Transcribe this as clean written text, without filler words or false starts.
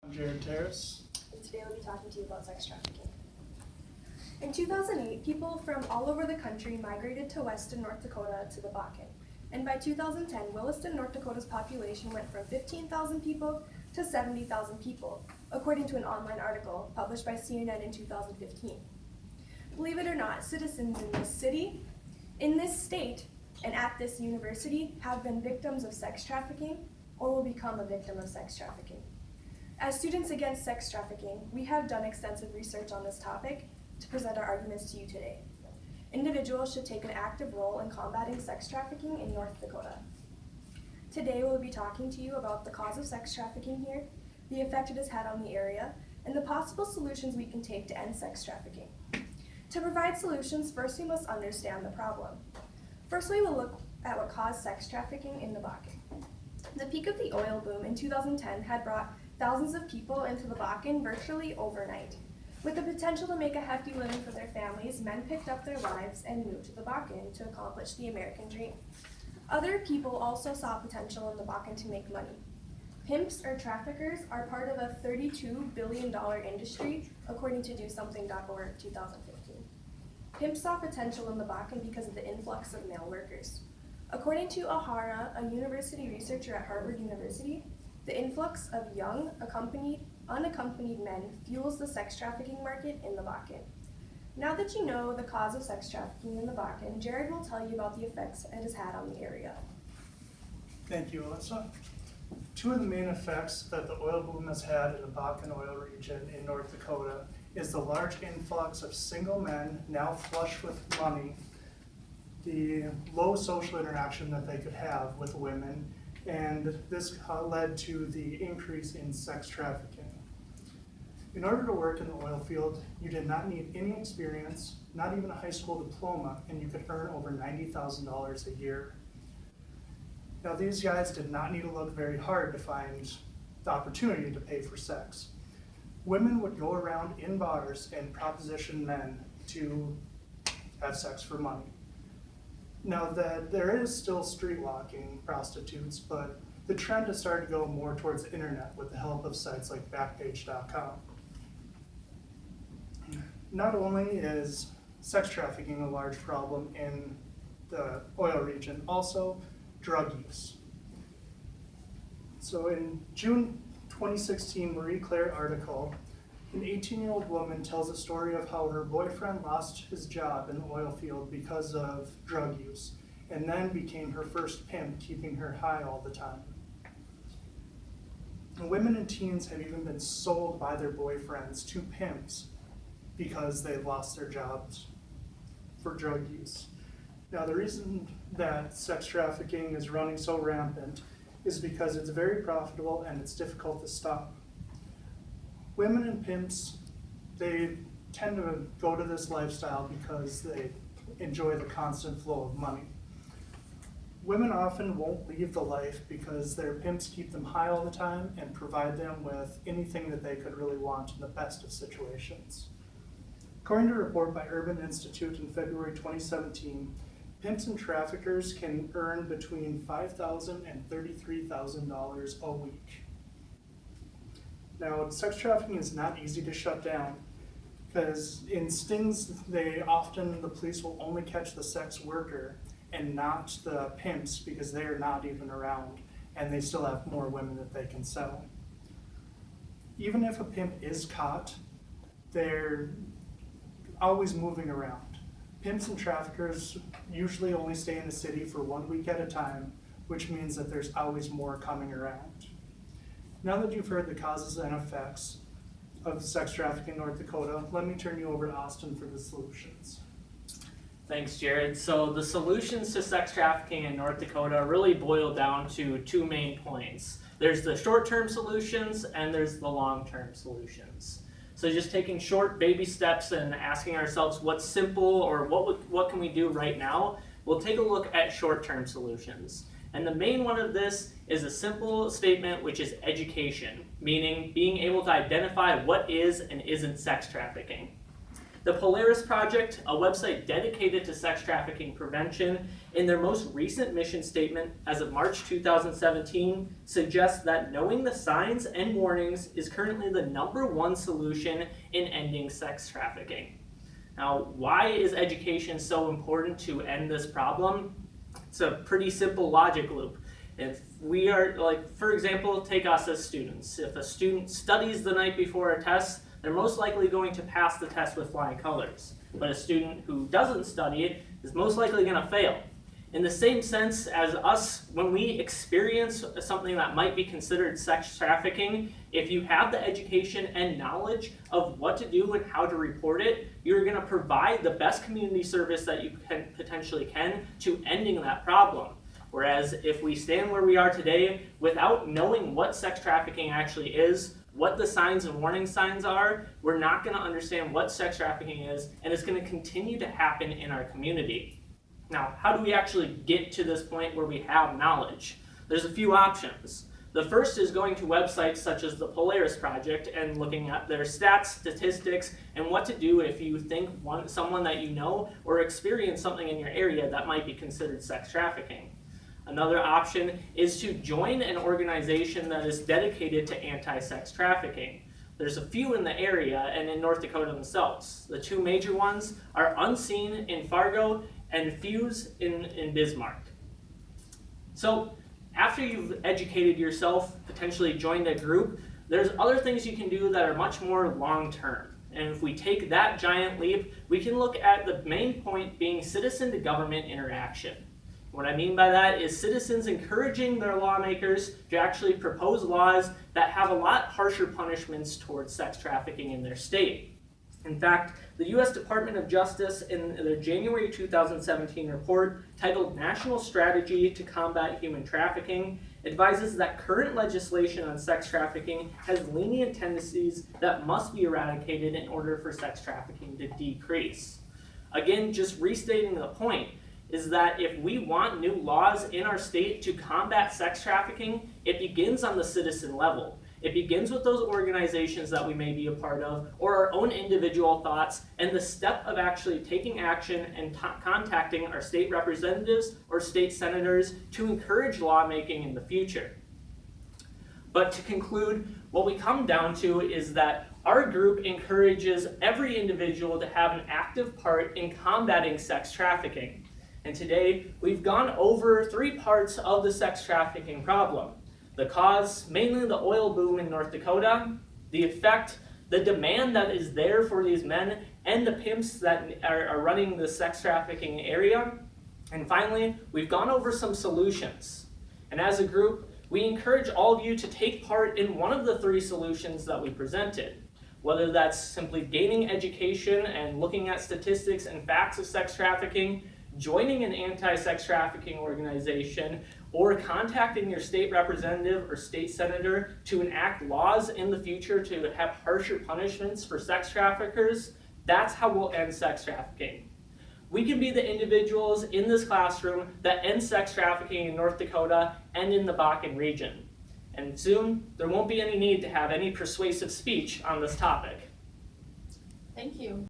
I'm Jared Terrace. And today we'll be talking to you about sex trafficking. In 2008, people from all over the country migrated to Weston, North Dakota to the Bakken. And by 2010, Williston, North Dakota's population went from 15,000 people to 70,000 people, according to an online article published by CNN in 2015. Believe it or not, citizens in this city, in this state, and at this university have been victims of sex trafficking or will become a victim of sex trafficking. As Students Against Sex Trafficking, we have done extensive research on this topic to present our arguments to you today. Individuals should take an active role in combating sex trafficking in North Dakota. Today we'll be talking to you about the cause of sex trafficking here, the effect it has had on the area, and the possible solutions we can take to end sex trafficking. To provide solutions, first we must understand the problem. First we will look at what caused sex trafficking in the Bakken. The peak of the oil boom in 2010 had brought thousands of people into the Bakken virtually overnight. With the potential to make a hefty living for their families, men picked up their lives and moved to the Bakken to accomplish the American dream. Other people also saw potential in the Bakken to make money. Pimps or traffickers are part of a $32 billion industry, according to DoSomething.org 2015. Pimps saw potential in the Bakken because of the influx of male workers. According to Ahara, a university researcher at Harvard University, the influx of young, unaccompanied men fuels the sex trafficking market in the Bakken. Now that you know the cause of sex trafficking in the Bakken, Jared will tell you about the effects it has had on the area. Thank you, Alyssa. Two of the main effects that the oil boom has had in the Bakken oil region in North Dakota is the large influx of single men now flush with money, the low social interaction that they could have with women, and this led to the increase in sex trafficking. In order to work in the oil field, you did not need any experience, not even a high school diploma, and you could earn over $90,000 a year. Now, these guys did not need to look very hard to find the opportunity to pay for sex. Women would go around in bars and proposition men to have sex for money. Now, there is still street walking prostitutes, but the trend has started to go more towards the internet with the help of sites like Backpage.com. Not only is sex trafficking a large problem in the oil region, also drug use. So in June 2016 Marie Claire article, an 18-year-old woman tells a story of how her boyfriend lost his job in the oil field because of drug use, and then became her first pimp, keeping her high all the time. And women and teens have even been sold by their boyfriends to pimps because they lost their jobs for drug use. Now, the reason that sex trafficking is running so rampant is because it's very profitable and it's difficult to stop. Women and pimps, they tend to go to this lifestyle because they enjoy the constant flow of money. Women often won't leave the life because their pimps keep them high all the time and provide them with anything that they could really want in the best of situations. According to a report by Urban Institute in February 2017, pimps and traffickers can earn between $5,000 and $33,000 a week. Now, sex trafficking is not easy to shut down because in stings, the police will only catch the sex worker and not the pimps because they are not even around and they still have more women that they can sell. Even if a pimp is caught, they're always moving around. Pimps and traffickers usually only stay in the city for 1 week at a time, which means that there's always more coming around. Now that you've heard the causes and effects of sex trafficking in North Dakota, let me turn you over to Austin for the solutions. Thanks, Jared. So the solutions to sex trafficking in North Dakota really boil down to two main points. There's the short-term solutions and there's the long-term solutions. So just taking short baby steps and asking ourselves what's simple or what can we do right now, we'll take a look at short-term solutions. And the main one of this is a simple statement, which is education, meaning being able to identify what is and isn't sex trafficking. The Polaris Project, a website dedicated to sex trafficking prevention, in their most recent mission statement as of March 2017, suggests that knowing the signs and warnings is currently the #1 solution in ending sex trafficking. Now, why is education so important to end this problem? It's a pretty simple logic loop. If we are, like, for example, take us as students. If a student studies the night before a test, they're most likely going to pass the test with flying colors. But a student who doesn't study it is most likely going to fail. In the same sense as us, when we experience something that might be considered sex trafficking, if you have the education and knowledge of what to do and how to report it, you're going to provide the best community service that you potentially can to ending that problem. Whereas if we stand where we are today without knowing what sex trafficking actually is, what the signs and warning signs are, we're not going to understand what sex trafficking is, and it's going to continue to happen in our community. Now, how do we actually get to this point where we have knowledge? There's a few options. The first is going to websites such as the Polaris Project and looking at their stats, statistics, and what to do if you think someone that you know or experience something in your area that might be considered sex trafficking. Another option is to join an organization that is dedicated to anti-sex trafficking. There's a few in the area and in North Dakota themselves. The two major ones are Unseen in Fargo and Fuse in Bismarck. So after you've educated yourself, potentially joined a group, there's other things you can do that are much more long-term. And if we take that giant leap, we can look at the main point being citizen to government interaction. What I mean by that is citizens encouraging their lawmakers to actually propose laws that have a lot harsher punishments towards sex trafficking in their state. In fact, the U.S. Department of Justice, in their January 2017 report titled National Strategy to Combat Human Trafficking, advises that current legislation on sex trafficking has lenient tendencies that must be eradicated in order for sex trafficking to decrease. Again, just restating the point, is that if we want new laws in our state to combat sex trafficking, it begins on the citizen level. It begins with those organizations that we may be a part of, or our own individual thoughts, and the step of actually taking action and contacting our state representatives or state senators to encourage lawmaking in the future. But to conclude, what we come down to is that our group encourages every individual to have an active part in combating sex trafficking. And today, we've gone over 3 parts of the sex trafficking problem. The cause, mainly the oil boom in North Dakota, the effect, the demand that is there for these men, and the pimps that are running the sex trafficking area. And finally, we've gone over some solutions. And as a group, we encourage all of you to take part in one of the 3 solutions that we presented. Whether that's simply gaining education and looking at statistics and facts of sex trafficking, joining an anti-sex trafficking organization, or contacting your state representative or state senator to enact laws in the future to have harsher punishments for sex traffickers, that's how we'll end sex trafficking. We can be the individuals in this classroom that end sex trafficking in North Dakota and in the Bakken region. And soon, there won't be any need to have any persuasive speech on this topic. Thank you.